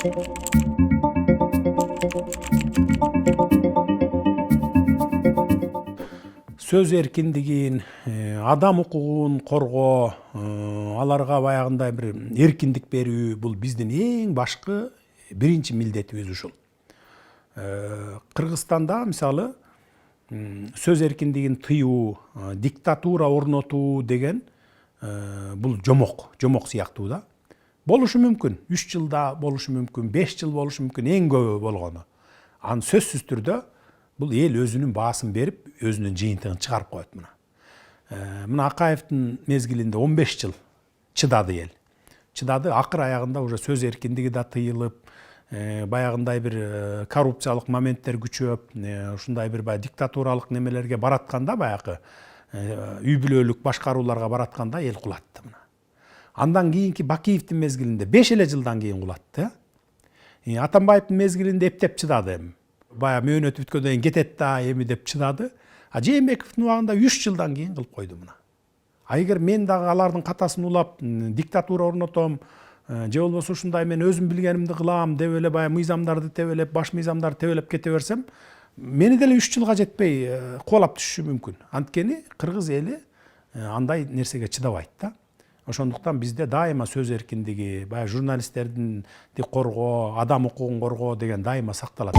Сөз эркиндигин, адам укугун коргоо, аларга баягындай бир эркиндик берүү бул биздин эң башкы биринчи милдетибиз ушул. Кыргызстанда мисалы сөз эркиндигин тыюу, диктатура орнотуу деген бул жомок сыяктуу да. Болушу мүмкүн, 3 жылда болушу мүмкүн, 5 жыл болушу мүмкүн, эң көбү болгону. Анын сөзсүз түрдө бул эл өзүнүн баасын берип, өзүнүн жыйынтыгын чыгарып коет мына. Мына Акаевдин мезгилинде 15 жыл чыдады эл. Чыдады, акыр аягында уже сөз эркиндиги да тыйылып, баягындай бир коррупциялык моменттер күчөп, ушундай бир диктатуралык немелерге баратканда, баягы үй бүлөлүк башкарууларга баратканда эл кулатты мына. Андан кийинки Бакиевдин мезгилинде 5 эле жылдан кийин кулатты. Атамбаевдин мезгилинде эптеп чыдады эми. Бая мөөнөтү бүткөндөн кийин кетет да эми деп чыдады. Жээнбековдун убагында 3 жылдан кийин кылып койду мына. Эгер мен дагы алардын катасын улап диктатура орнотом, же болбосо ушундай мен өзүм билгенимди кылам деп эле баягы мыйзамдарды тебелеп, баш мыйзамдарды тебелеп кете берсем, мени деле 3 жылга жетпей кубалап түшүшү мүмкүн. Анткени кыргыз эли андай нерсеге чыдабайт да. Ошондуктан бизде дайыма сөз эркиндиги, баягы журналисттерди коргоо, адам укугун коргоо деген дайыма сакталат.